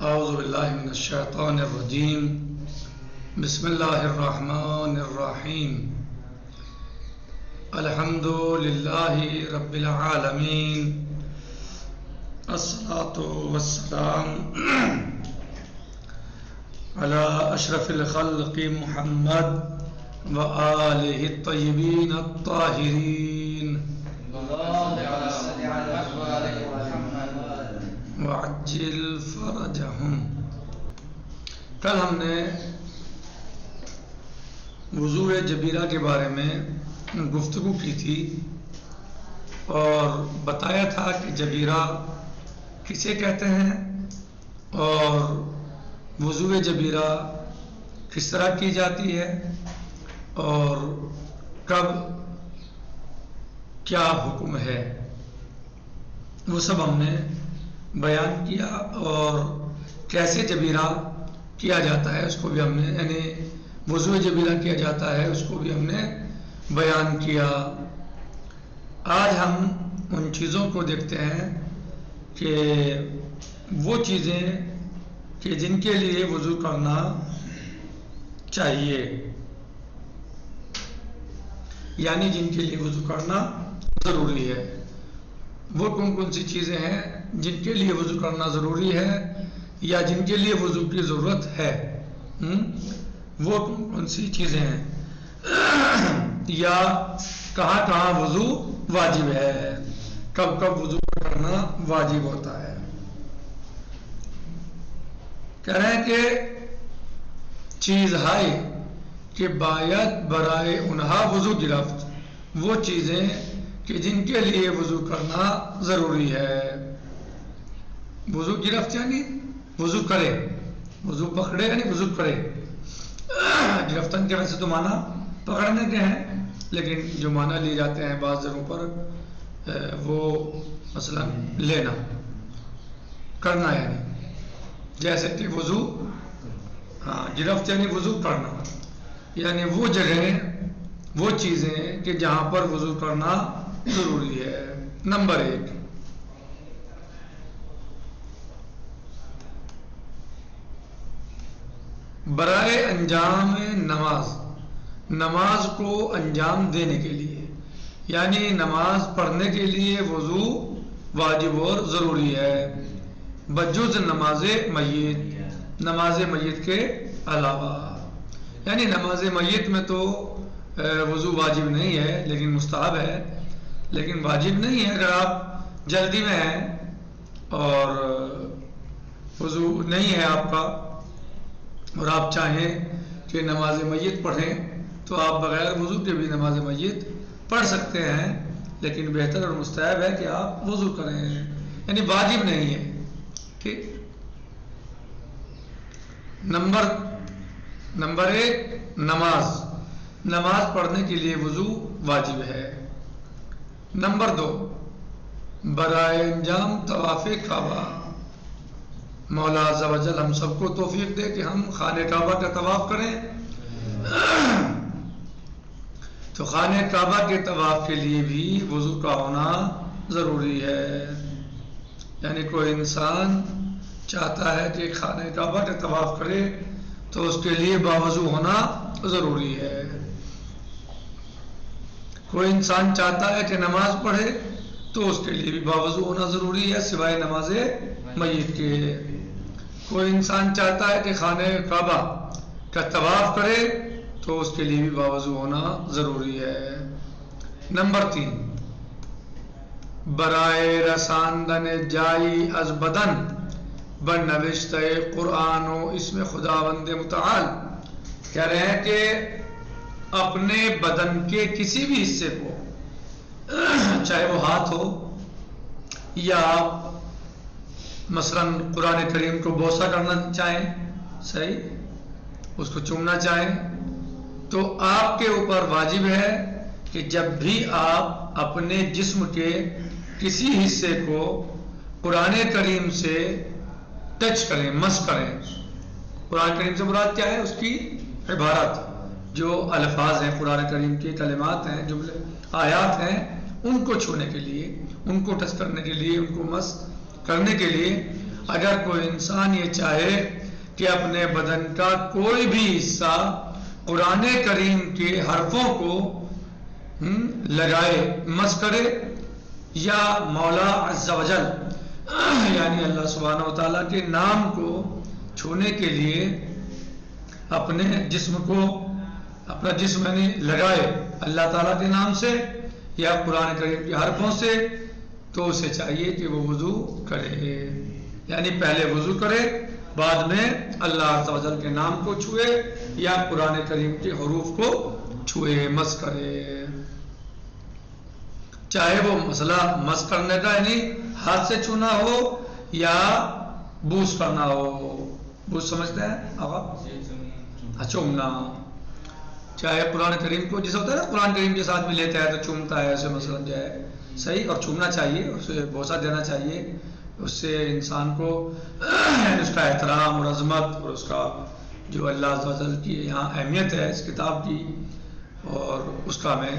اعوذ باللہ من الشیطان الرجیم بسم اللہ الرحمن الرحیم الحمد للہ رب العالمین الصلاة والسلام علی اشرف الخلق محمد وآلہ الطیبین الطاہرین وعجل فرجہم۔ کل ہم نے وضوء جبیرہ کے بارے میں گفتگو کی تھی اور بتایا تھا کہ جبیرہ کسے کہتے ہیں اور وضوء جبیرہ کس طرح کی جاتی ہے اور کب کیا حکم ہے، وہ سب ہم نے بیان کیا، اور کیسے جبیرہ کیا جاتا ہے اس کو بھی ہم نے، یعنی وضوء جبیرہ کیا جاتا ہے اس کو بھی ہم نے بیان کیا۔ آج ہم ان چیزوں کو دیکھتے ہیں کہ وہ چیزیں کہ جن کے لیے وضو کرنا چاہیے، یعنی جن کے لیے وضو کرنا ضروری ہے، وہ کون کون سی چیزیں ہیں جن کے لیے وضو کرنا ضروری ہے یا جن کے لیے وضو کی ضرورت ہے، وہ کون کون سی چیزیں ہیں، یا کہاں کہاں وضو واجب ہے، کب کب وضو کرنا واجب ہوتا ہے۔ کہہ رہے ہیں کہ چیز ہے کہ باید برائے انہا وضو گرفت، وہ چیزیں کہ جن کے لیے وضو کرنا ضروری ہے۔ وضو گرفت یعنی وضو کرے، وضو پکڑے یعنی وضو کرے۔ گرفتن کے ویسے تو معنی پکڑنے کے ہیں، لیکن جو معنی لیے جاتے ہیں بعض جگہوں پر وہ مثلا لینا، کرنا، یعنی جیسے کہ وضو، گرفت یعنی وضو کرنا، یعنی وہ جگہیں، وہ چیزیں کہ جہاں پر وضو کرنا ضروری ہے۔ نمبر 1، برائے انجام نماز، نماز کو انجام دینے کے لیے، یعنی نماز پڑھنے کے لیے وضو واجب اور ضروری ہے، بجز نماز میت، نماز میت کے علاوہ، یعنی نماز میت میں تو وضو واجب نہیں ہے لیکن مستحب ہے، لیکن واجب نہیں ہے۔ اگر آپ جلدی میں ہیں اور وضو نہیں ہے آپ کا اور آپ چاہیں کہ نماز میت پڑھیں تو آپ بغیر وضو کے بھی نماز میت پڑھ سکتے ہیں، لیکن بہتر اور مستحب ہے کہ آپ وضو کریں، یعنی واجب نہیں ہے۔ ٹھیک۔ نمبر 1، نماز، نماز پڑھنے کے لیے وضو واجب ہے۔ نمبر 2، برائے انجام طواف کعبہ، مولا عز و جل ہم سب کو توفیق دے کہ ہم خانہ کعبہ کا طواف کریں، تو خانہ کعبہ کے طواف کے لیے بھی وضو کا ہونا ضروری ہے، یعنی کوئی انسان چاہتا ہے کہ خانہ کعبہ کا طواف کرے تو اس کے لیے باوضو ہونا ضروری ہے۔ کوئی انسان چاہتا ہے کہ نماز پڑھے تو اس کے لیے بھی باوضو ہونا ضروری ہے سوائے نماز میت کے۔ کوئی انسان چاہتا ہے کہ خانہ کعبہ کا طواف کرے تو اس کے لیے بھی باوضو ہونا ضروری ہے۔ نمبر 3، برائے رساندن جائی از بدن بنوشت قرآن و اسم خداوند متعال، کہہ رہے ہیں کہ اپنے بدن کے کسی بھی حصے کو، چاہے وہ ہاتھ ہو یا آپ مثلا قرآن کریم کو بوسہ کرنا چاہیں، صحیح، اس کو چومنا چاہیں، تو آپ کے اوپر واجب ہے کہ جب بھی آپ اپنے جسم کے کسی حصے کو قرآن کریم سے ٹچ کریں، مس کریں۔ قرآن کریم سے مراد کیا ہے؟ اس کی عبارت، جو الفاظ ہیں قرآن کریم کے، کلمات ہیں، جملے، آیات ہیں، ان کو چھونے کے لیے، ان کو ٹچ کرنے کے لیے، ان کو مس کرنے کے لیے اگر کوئی انسان یہ چاہے کہ اپنے بدن کا کوئی بھی حصہ قرآن کریم کے حرفوں کو لگائے، مس کرے، یا مولا عز و جل یعنی اللہ سبحانہ و تعالیٰ کے نام کو چھونے کے لیے اپنے جسم کو، اپنا جسم یعنی لگائے اللہ تعالیٰ کے نام سے یا قرآن کریم کے حرفوں سے، تو اسے چاہیے کہ وہ وضو کرے، یعنی پہلے وضو کرے، بعد میں اللہ عز و جل کے نام کو چھوئے یا قرآن کریم کے حروف کو چھوئے، مس کرے، چاہے وہ مسئلہ مس کرنے کا یعنی ہاتھ سے چھونا ہو یا بوس کرنا ہو۔ بوس سمجھتے ہیں آقا؟ چومنا، چاہے قرآن کریم کو جیسا ہوتا ہے نا، قرآن کریم کے ساتھ بھی لیتا ہے تو چومتا ہے، اسے مثلا جو ہے صحیح، اور چومنا چاہیے، اسے بوسہ دینا چاہیے، اس سے انسان کو اس کا احترام اور عظمت اور اس کا جو اللہ عز و جل کی یہاں اہمیت ہے اس کتاب کی، اور اس کا ہمیں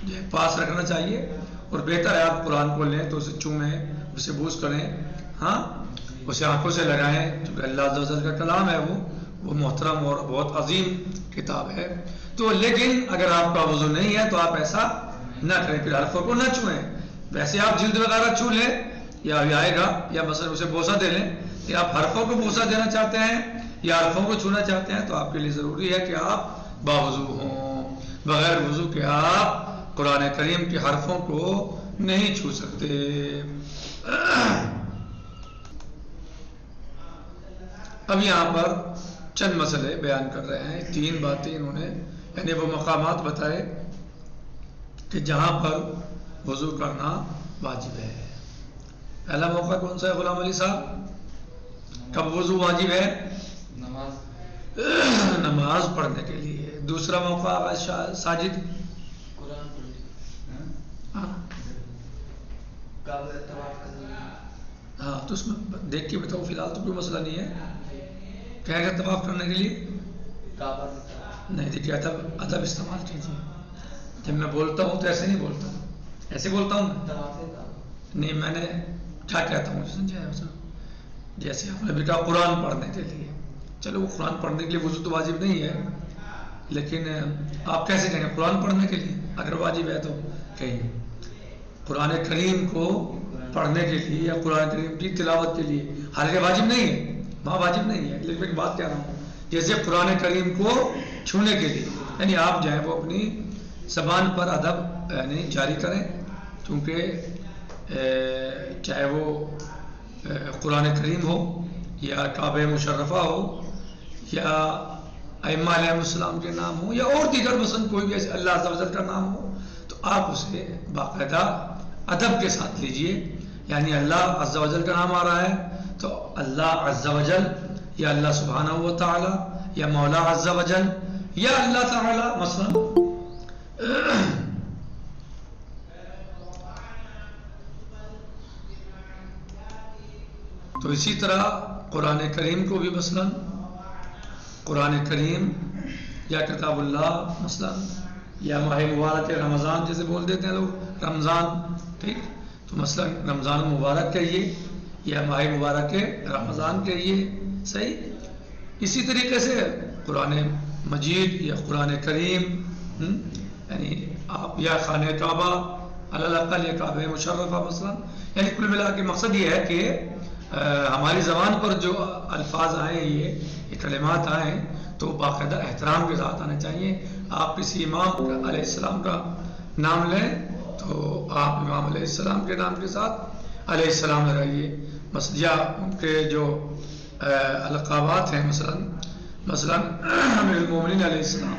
جو ہے پاس رکھنا چاہیے، اور بہتر ہے آپ قرآن کو لیں تو اسے چومیں، اسے بوس کریں، ہاں اسے آنکھوں سے لگائیں، کیونکہ اللہ عز و جل کا کلام ہے، وہ محترم اور بہت عظیم کتاب ہے۔ تو لیکن اگر آپ کا وضو نہیں ہے تو آپ ایسا نہ کریں، پھر حرفوں کو نہ چھوئیں، ویسے آپ جلد وغیرہ چھو لیں یا ابھی آئے گا، یا مثلا اسے بوسہ دے لیں، کہ آپ حرفوں کو بوسہ دینا چاہتے ہیں یا حرفوں کو چھونا چاہتے ہیں تو آپ کے لیے ضروری ہے کہ آپ باوضو ہوں، بغیر وضو کے آپ قرآن کریم کے حرفوں کو نہیں چھو سکتے۔ اب یہاں پر چند مسئلے بیان کر رہے ہیں، 3 باتیں انہوں نے یعنی وہ مقامات بتائے کہ جہاں پر وضو کرنا واجب ہے۔ پہلا موقع کون سا ہے غلام علی صاحب؟ کب وضو واجب ہے؟ نماز پڑھنے کے لیے۔ دوسرا موقع ساجد؟ ہاں تو اس میں دیکھ کے بتاؤ، فی الحال تو کوئی مسئلہ نہیں ہے، کہہ گا طواف کرنے کے لیے نہیں، دیکھیے ادب استعمال کیجیے، جب میں بولتا ہوں تو ایسے نہیں بولتا ہوں، ایسے بولتا ہوں نہیں، میں نے کیا کہتا ہوں سمجھا، جیسے آپ نے بھی کہا قرآن پڑھنے کے لیے، چلو وہ قرآن پڑھنے کے لیے وضو تو واجب نہیں ہے، لیکن آپ کیسے کہیں گے قرآن پڑھنے کے لیے؟ اگر واجب ہے تو کہیں قرآن کریم کو پڑھنے کے لیے یا قرآن کریم کی تلاوت کے لیے، حالانکہ واجب نہیں ہے، وہاں واجب نہیں ہے، لیکن ایک بات کہہ رہا ہوں، جیسے قرآن کریم کو چھونے کے لیے، یعنی آپ جو ہے وہ اپنی زبان پر ادب یعنی جاری کریں، کیونکہ چاہے وہ قرآن کریم ہو یا کعبہ مشرفہ ہو یا ائمہ علیہ السلام کے نام ہو یا اور دیگر مثلا کوئی بھی ایسے اللہ عز و جل کا نام ہو، تو آپ اسے باقاعدہ ادب کے ساتھ لیجئے، یعنی اللہ عز و جل کا نام آ رہا ہے تو اللہ عز و جل یا اللہ سبحانہ و تعالی یا مولا عز و جل یا اللہ تعالی مثلا، تو اسی طرح قرآن کریم کو بھی مثلا قرآن کریم یا کتاب اللہ مثلا یا ماہ مبارک رمضان جیسے بول دیتے ہیں لوگ رمضان، ٹھیک، تو مثلا رمضان مبارک کہیے یا ماہ مبارک رمضان کہیے، صحیح۔ اسی طریقے سے قرآن مجید یا قرآن کریم، یعنی آپ یا خانہ کعبہ علی الاقل یا کعبہ مشرفہ مثلا، یعنی کل ملا کے مقصد یہ ہے کہ ہماری زبان پر جو الفاظ آئیں یہ کلمات آئیں تو باقاعدہ احترام کے ساتھ آنے چاہیے۔ آپ کسی امام علیہ السلام کا نام لیں تو آپ امام علیہ السلام کے نام کے ساتھ علیہ السلام لگائیے، یا ان کے جو القابات ہیں مثلا امیر المومنین علیہ السلام،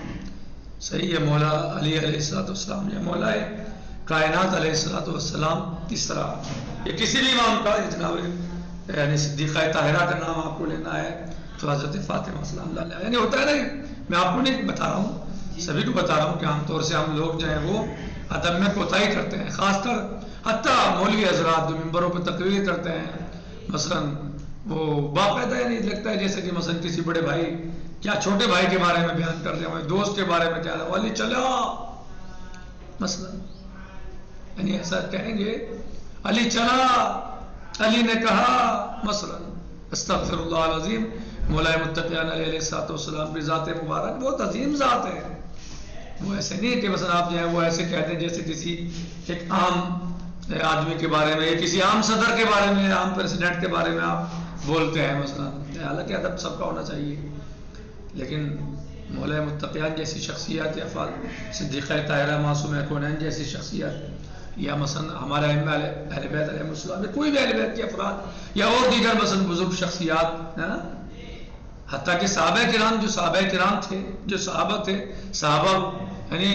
صحیح ہے، مولا علی علیہ السلام یا مولا کائنات علیہ السلام، اس طرح یہ کسی بھی امام کا جناب یعنی صدیقہ طاہرہ کا نام آپ کو لینا ہے تو حضرت فاطمہ صلی اللہ علیہ، یعنی ہوتا ہے نہیں، میں آپ کو نہیں بتا رہا ہوں، سبھی کو بتا رہا ہوں کہ عام طور سے ہم لوگ جو ہیں وہ ادب میں کوتاہی کرتے ہیں، خاص کر حتیٰ مولوی حضرات جو ممبروں پہ تقریر کرتے ہیں مثلا، وہ باقاعدہ یعنی لگتا ہے جیسے کہ مثلا کسی بڑے بھائی کیا چھوٹے بھائی کے بارے میں بیان کر رہے ہیں، دوست کے بارے میں کیا ہے، علی چلا مثلا، یعنی ایسا کہیں گے علی چلا، علی نے کہا مثلا، استغفر اللہ العظیم. مولا متقیان علیہ السلام کی ذات مبارک بہت عظیم ذات ہے. وہ ایسے نہیں کہ مثلا آپ جو ہے وہ ایسے کہتے ہیں جیسے کسی ایک عام آدمی کے بارے میں یا کسی عام صدر کے بارے میں عام پریزیڈنٹ کے بارے میں آپ بولتے ہیں مثلا. حالانکہ ادب سب کا ہونا چاہیے، لیکن مولا متقیان جیسی شخصیت یا صدیقہ طاہرہ معصومہ کونین جیسی شخصیت یا مثلا ہمارے اہل بیت علیہ السلام کوئی بھی اہل بیت کے افراد یا اور دیگر مثلا بزرگ شخصیات ہے نا، حتیٰ کہ صحابہ کرام جو صحابہ کرام تھے، جو صحابہ تھے، صحابہ یعنی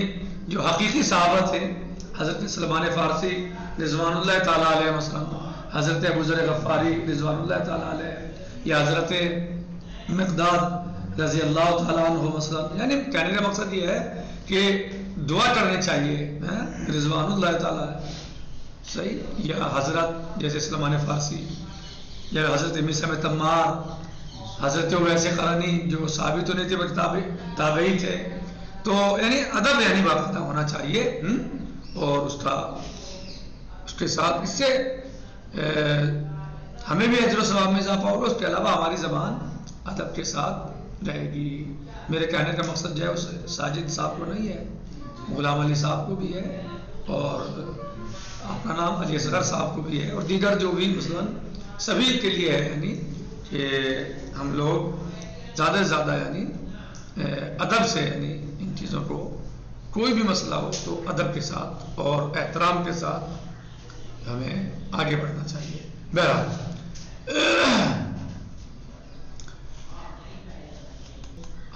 جو حقیقی صحابہ تھے، حضرت سلمان فارسی رضوان اللہ تعالیٰ علیہ مثلا، حضرت ابو ذر غفاری رضوان اللہ تعالیٰ علیہ، یا حضرت مقداد رضی اللہ تعالیٰ عنہ مثلا. یعنی کہنے کا مقصد یہ ہے کہ دعا کرنی چاہیے رضوان اللہ تعالیٰ صحیح. یا حضرت جیسے سلمان فارسی یا حضرت مسلم تمار، حضرت اویس قرنی جو صحابی تو نہیں تھے بلکہ تابعی تھے. تو یعنی ادب یعنی باقاعدہ ہونا چاہیے اور اس کے ساتھ اس سے ہمیں بھی اجر و ثواب میں اضافہ ہوگا. اس کے علاوہ ہماری زبان ادب کے ساتھ رہے گی. میرے کہنے کا مقصد جو ہے اس ساجد صاحب کو نہیں ہے، غلام علی صاحب کو بھی ہے اور اپنا نام علی اصغر صاحب کو بھی ہے اور دیگر جو بھی مثلا سبھی کے لیے ہے، یعنی کہ ہم لوگ زیادہ سے زیادہ یعنی ادب سے یعنی ان چیزوں کو کوئی بھی مسئلہ ہو تو ادب کے ساتھ اور احترام کے ساتھ ہمیں آگے بڑھنا چاہیے. بہرحال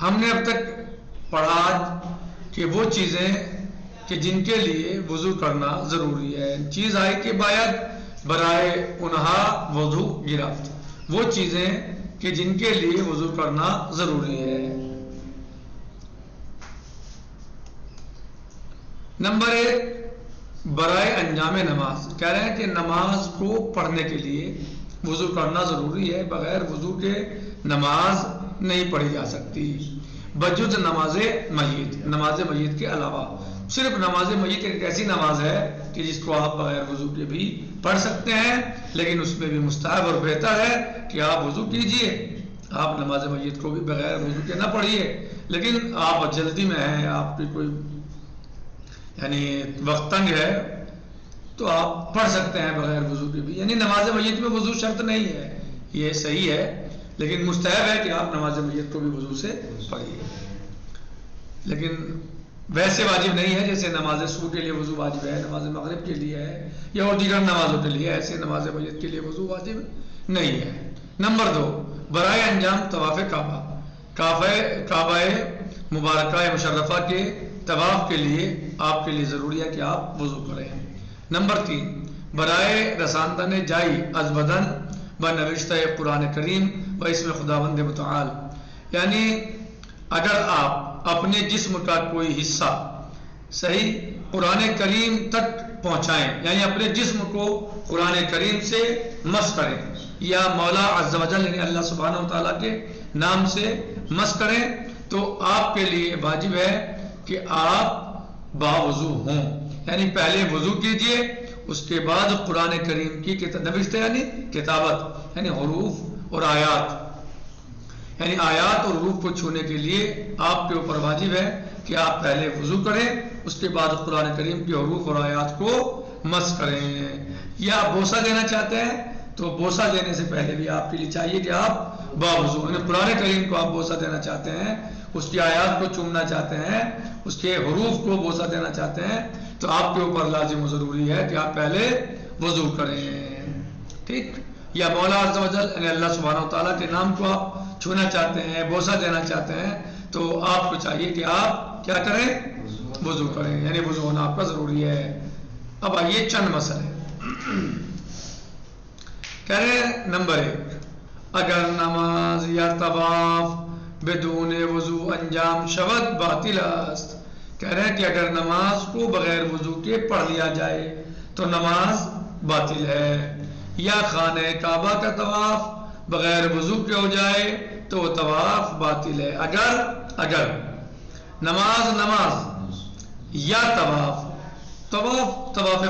ہم نے اب تک پڑھا کہ وہ چیزیں کہ جن کے لیے وضو کرنا ضروری ہے. چیز آئی کہ باید برائے انہا وضو گرفت، وہ چیزیں کہ جن کے لیے وضو کرنا ضروری ہے. نمبر 1 برائے انجام نماز. کہہ رہے ہیں کہ نماز کو پڑھنے کے لیے وضو کرنا ضروری ہے. بغیر وضو کے نماز نہیں پڑھی جا سکتی بجز نماز میت، نماز میت کے علاوہ. صرف نماز میت ایک ایسی نماز ہے کہ جس کو آپ بغیر وضو کے بھی پڑھ سکتے ہیں، لیکن اس میں بھی مستحب اور بہتر ہے کہ آپ وضو کیجئے. آپ نماز میت کو بھی بغیر وضو کے نہ پڑھیے، لیکن آپ جلدی میں ہیں، آپ کی کوئی یعنی وقت تنگ ہے تو آپ پڑھ سکتے ہیں بغیر وضو کے بھی. یعنی نماز میت میں وضو شرط نہیں ہے، یہ صحیح ہے، لیکن مستحب ہے کہ آپ نماز میت کو بھی وضو سے پڑھیے. لیکن ویسے واجب نہیں ہے جیسے نماز صبح کے لیے وضو واجب ہے، نماز مغرب کے لیے ہے یا اور دیگر نمازوں کے لیے، ایسے نماز میت کے لیے وضو واجب نہیں ہے. نمبر 2 برائے انجام طواف کعبہ، کعبہ مبارکہ مشرفہ کے طواف کے لیے آپ کے لیے ضروری ہے کہ آپ وضو کریں. نمبر 3 برائے رساندن جائی از بدن و نوشتہ قرآن کریم و اسم خداوند متعال. یعنی اگر آپ اپنے جسم کا کوئی حصہ صحیح قرآن کریم تک پہنچائیں، یعنی اپنے جسم کو قرآن کریم سے مس کریں یا مولا عز و جل یعنی اللہ سبحانہ و تعالیٰ کے نام سے مس کریں، تو آپ کے لیے واجب ہے کہ آپ باوضو ہوں. یعنی پہلے وضو کیجئے، اس کے بعد قرآن کریم کی نوشتہ یعنی کتابت یعنی حروف اور آیات، یعنی آیات اور حروف کو چھونے کے لیے آپ کے اوپر واجب ہے کہ آپ پہلے وضو کریں، اس کے بعد قرآن کریم کی حروف اور آیات کو مس کریں. یا بوسہ دینا چاہتے ہیں تو بوسہ دینے سے پہلے بھی آپ کے لیے چاہیے کہ آپ باوضو یعنی قرآن کریم کو آپ بوسہ دینا چاہتے ہیں، اس کی آیات کو چومنا چاہتے ہیں، اس کے حروف کو بوسہ دینا چاہتے ہیں، تو آپ کے اوپر لازم و ضروری ہے کہ آپ پہلے وضو کریں. ٹھیک. یا مولا عز و جل یعنی اللہ سبحانہ و تعالیٰ کے نام کو آپ چھونا چاہتے ہیں، بوسہ دینا چاہتے ہیں، تو آپ کو چاہیے کہ آپ کیا کریں؟ وضو کریں. یعنی وضو ہونا آپ کا ضروری ہے. اب آئیے چند مسئلے. کہہ رہے ہیں نمبر 1 اگر نماز یا طواف بدون وضو انجام شود باطل است. کہہ رہے ہیں کہ اگر نماز کو بغیر وضو کے پڑھ لیا جائے تو نماز باطل ہے. یا خانہ کعبہ کا طواف بغیر وضو کے ہو جائے تو وہ طواف باطل ہے. اگر نماز یا طواف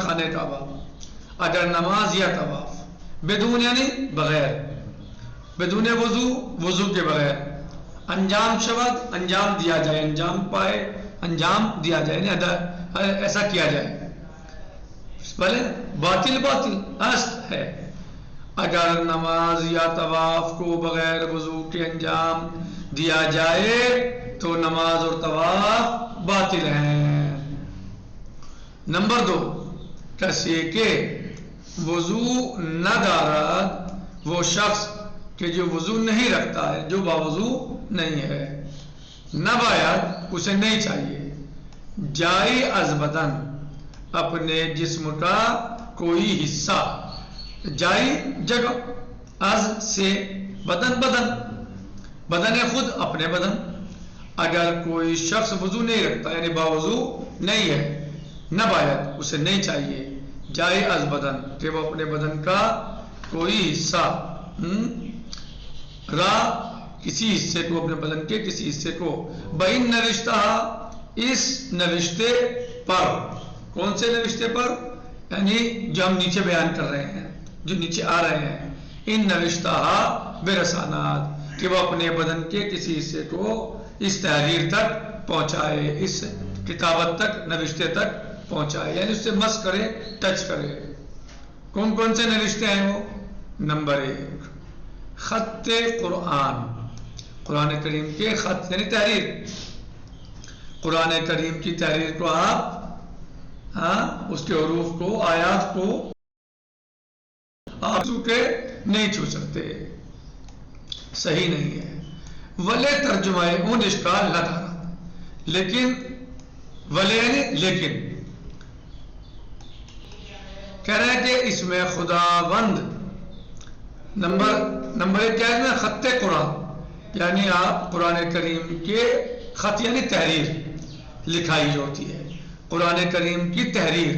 خانہ کعبہ، اگر نماز یا طواف بدون یعنی بغیر بدون وضو وضو کے بغیر، انجام شود انجام دیا جائے، انجام پائے انجام دیا جائے، یعنی ایسا کیا جائے، بھلے باطل باطل است ہے۔ اگر نماز یا طواف کو بغیر وضو کے انجام دیا جائے تو نماز اور طواف باطل ہیں۔ نمبر 2، کسی کے وضو نہ دارد وہ شخص کہ جو وضو نہیں رکھتا ہے، جو باوضو نہیں ہے، نہ باید اسے نہیں چاہیے جائی از بدن اپنے جسم کا کوئی حصہ، جائی جگہ، از سے بدن، بدن خود اپنے بدن، اگر کوئی شخص وضو نہیں رکھتا یعنی باوضو نہیں ہے، نہ باید اسے نہیں چاہیے جائی از بدن کہ وہ اپنے بدن کا کوئی حصہ را کسی حصے کو، اپنے بدن کے کسی حصے کو، بین نوشتہ اس نوشتے پر، کون سے نوشتے پر؟ یعنی جو ہم نیچے بیان کر رہے ہیں، جو نیچے آ رہے ہیں، ان نوشتہ برسانات کہ وہ اپنے بدن کے کسی حصے کو اس تحریر تک پہنچائے، اس کتابت تک، نوشتے تک پہنچائے، یعنی اس سے مس کرے، ٹچ کرے۔ کون کون سے نوشتے ہیں وہ؟ نمبر 1، خط قرآن، قرآن کریم کے خط یعنی تحریر، قرآن کریم کی تحریر کو آپ اس کے حروف کو، آیات کو آپ چھو کے نہیں چھو سکتے، صحیح نہیں ہے۔ ولے ترجمہ اون اشکال نہ دارا، لیکن ولے یعنی لیکن کہہ رہے ہیں کہ اس میں خداوند، نمبر 1 کیا ہے؟ خط قرآن، یعنی آپ قرآن کریم کے خط یعنی تحریر، لکھائی جو ہوتی ہے قرآن کریم کی تحریر،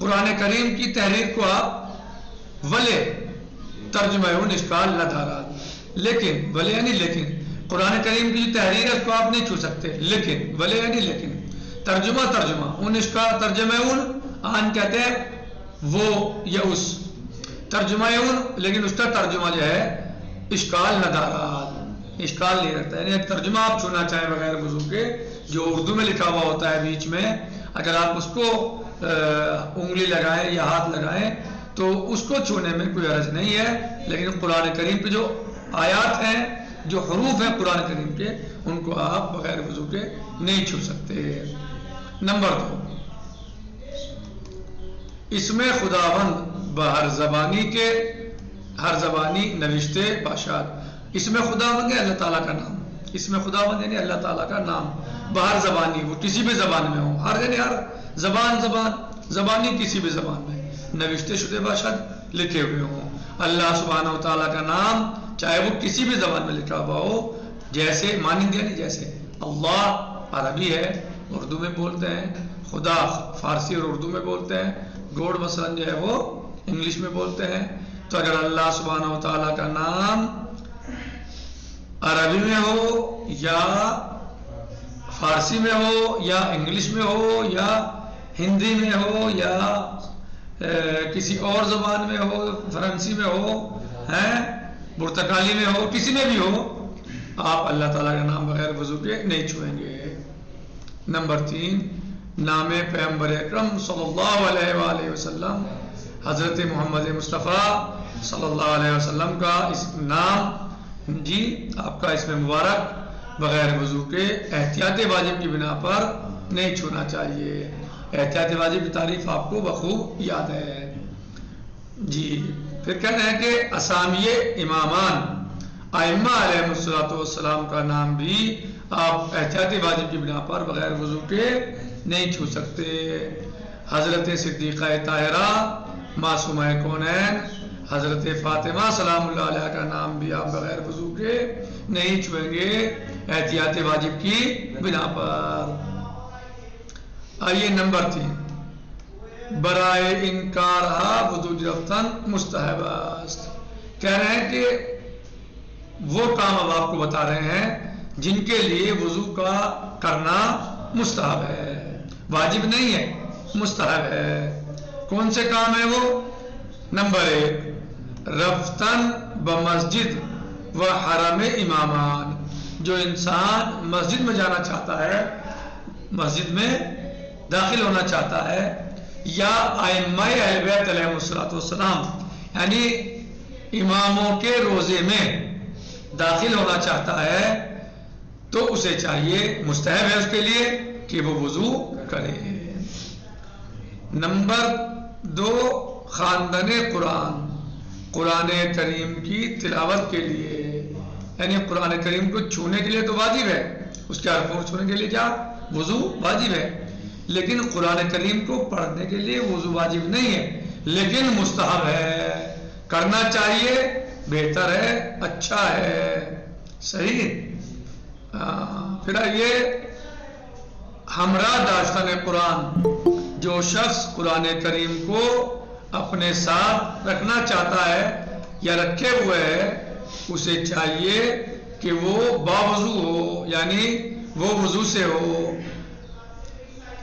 قرآن کریم کی تحریر کو آپ ولے ترجمہ اشکال نہ دارا، لیکن ولے یعنی لیکن قرآن کریم کی جو تحریر ہے اس کو آپ نہیں چھو سکتے، لیکن ولے یعنی لیکن ترجمہ ان اشکال، ترجمہ آن کہتے ہیں وہ یا اس، ترجمہ لیکن اس کا ترجمہ جو ہے اشکال نہ دارا، اشکال نہیں رکھتا، یعنی ایک ترجمہ آپ چھونا چاہیں بغیر وضو کے، جو اردو میں لکھا ہوا ہوتا ہے بیچ میں، اگر آپ اس کو انگلی لگائیں یا ہاتھ لگائیں تو اس کو چھونے میں کوئی حرج نہیں ہے، لیکن قرآن کریم کے جو آیات ہیں، جو حروف ہیں قرآن کریم کے، ان کو آپ بغیر وضو کے نہیں چھو سکتے۔ نمبر 2، اس میں خداوند بہر زبانی کے، ہر زبانی نوشتے باشد، اس میں خداوند ہے اللہ تعالیٰ کا نام، اس میں خداوند یعنی اللہ تعالیٰ کا نام، بہر زبانی وہ کسی بھی زبان میں ہو، ہر یعنی ہر زبانی کسی بھی زبان میں، نوشتے شدہ باشد لکھے ہوئے ہوں، اللہ سبحانہ و تعالیٰ کا نام چاہے وہ کسی بھی زبان میں لکھا ہوا ہو، جیسے مانند یعنی جیسے اللہ عربی ہے اردو میں بولتے ہیں، خدا فارسی اور اردو میں بولتے ہیں، گوڈ مثلا جو ہے وہ انگلش میں بولتے ہیں، تو اگر اللہ سبحانہ و تعالیٰ کا نام عربی میں ہو یا فارسی میں ہو یا انگلش میں ہو یا ہندی میں ہو یا کسی اور زبان میں ہو، فرانسی میں ہو، پرتگالی میں ہو، کسی میں بھی ہو، آپ اللہ تعالیٰ کا نام بغیر وضو کے نہیں چھوئیں گے۔ نمبر 3، نام پیغمبر اکرم صلی اللہ علیہ وآلہ وسلم، حضرت محمد مصطفیٰ صلی اللہ علیہ وسلم کا اس نام جی آپ کا اس میں مبارک بغیر وضو کے احتیاط واجب کی بنا پر نہیں چھونا چاہیے۔ احتیاط واجب کی تعریف آپ کو بخوب یاد ہے جی۔ پھر کہہ رہے ہیں کہ اسامی امامان ائمہ علیہ السلام کا نام بھی آپ احتیاط واجب کی بنا پر بغیر وضو کے نہیں چھو سکتے۔ حضرت صدیقہ طاہرہ معصومہ کونین حضرت فاطمہ سلام اللہ علیہ کا نام بھی آپ بغیر وضو کے نہیں چھوئیں گے احتیاط واجب کی بنا پر۔ آئیے نمبر 3، برائے انکار وضو گرفتن مستحب است، کہہ رہے ہیں کہ وہ کام اب آپ کو بتا رہے ہیں جن کے لیے وضو کا کرنا مستحب ہے، واجب نہیں ہے، مستحب ہے۔ کون سے کام ہے وہ؟ نمبر 1 رفتن بمسجد و حرم امامان، جو انسان مسجد میں جانا چاہتا ہے، مسجد میں داخل ہونا چاہتا ہے، یا ائمہ اہل بیت علیہم السلام یعنی اماموں کے روزے میں داخل ہونا چاہتا ہے، تو اسے چاہیے، مستحب ہے اس کے لیے کہ وہ وضو کرے۔ نمبر 2 خواندن قرآن، قرآن کریم کی تلاوت کے لیے، یعنی قرآن کریم کو چھونے کے لیے تو واجب ہے، اس کے حرفوں کو چھونے کے لیے کیا؟ وضو واجب ہے، لیکن قرآن کریم کو پڑھنے کے لیے وضو واجب نہیں ہے، لیکن مستحب ہے، کرنا چاہیے، بہتر ہے، اچھا ہے، صحیح۔ پھر یہ ہمراہ داشتن قرآن، جو شخص قرآن کریم کو اپنے ساتھ رکھنا چاہتا ہے یا رکھے ہوئے ہے، اسے چاہیے کہ وہ باوضو ہو، یعنی وہ وضو سے ہو،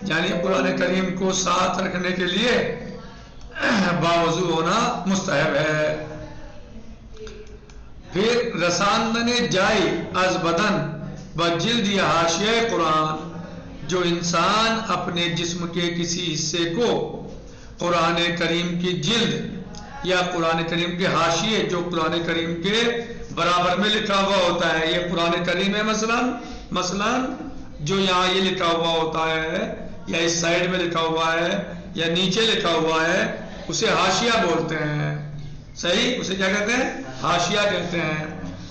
یعنی قرآن کریم کو ساتھ رکھنے کے لیے باوضو ہونا مستحب ہے۔ پھر رساندن جائی از بدن و جلد یا حاشیہ قرآن، جو انسان اپنے جسم کے کسی حصے کو قرآن کریم کی جلد یا قرآن کریم کے حاشیے، جو قرآن کریم کے برابر میں لکھا ہوا ہوتا ہے، یہ قرآن کریم ہے مثلا جو یہاں یہ لکھا ہوا ہوتا ہے، یا اس سائڈ میں لکھا ہوا ہے، یا نیچے لکھا ہوا ہے، اسے حاشیہ بولتے ہیں، صحیح، اسے کیا کہتے ہیں؟ حاشیہ کہتے ہیں۔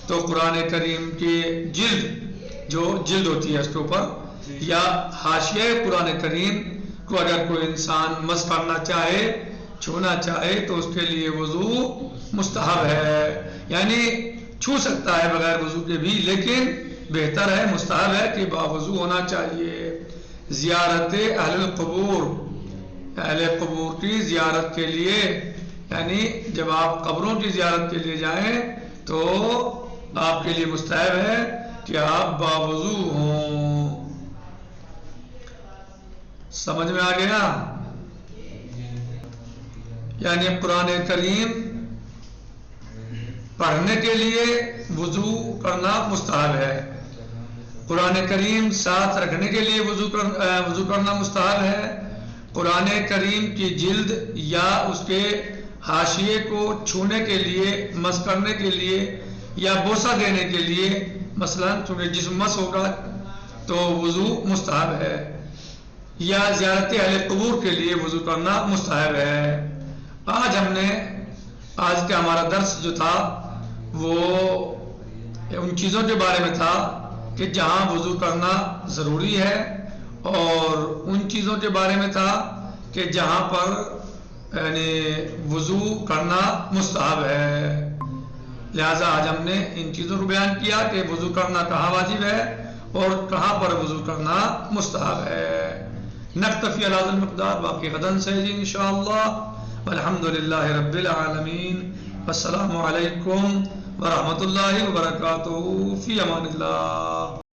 تو قرآن کریم کی جلد، جو جلد ہوتی ہے اس کے اوپر، یا حاشیہ قرآن کریم کو اگر کوئی انسان مس کرنا چاہے، چھونا چاہے، تو اس کے لیے وضو مستحب ہے، یعنی چھو سکتا ہے بغیر وضو کے بھی، لیکن بہتر ہے، مستحب ہے کہ باوضو ہونا چاہیے۔ زیارت اہل القبور، اہل قبور کی زیارت کے لیے، یعنی جب آپ قبروں کی زیارت کے لیے جائیں تو آپ کے لیے مستحب ہے کہ آپ باوضو ہوں۔ سمجھ میں آ گیا؟ یعنی قرآن کریم پڑھنے کے لیے وضو کرنا مستحب ہے، قرآن کریم ساتھ رکھنے کے لیے وضو کرنا مستحب ہے، قرآن کریم کی جلد یا اس کے حاشیے کو چھونے کے لیے، مس کرنے کے لیے، یا بوسہ دینے کے لیے، مثلا چونکہ جسم مس ہوگا تو وضو مستحب ہے، یا زیارت اہل قبور کے لیے وضو کرنا مستحب ہے۔ آج کا ہمارا درس جو تھا وہ ان چیزوں کے بارے میں تھا کہ جہاں وضو کرنا ضروری ہے، اور ان چیزوں کے بارے میں تھا کہ جہاں پر یعنی وضو کرنا مستحب ہے۔ لہذا آج ہم نے ان چیزوں کو بیان کیا کہ وضو کرنا کہاں واجب ہے اور کہاں پر وضو کرنا مستحب ہے۔ نکتفی علی ھذا المقدار، باقی غداً سے جی انشاءاللہ، والحمد للہ رب العالمین، والسلام علیکم ورحمۃ اللہ وبرکاتہ، فی امان اللہ۔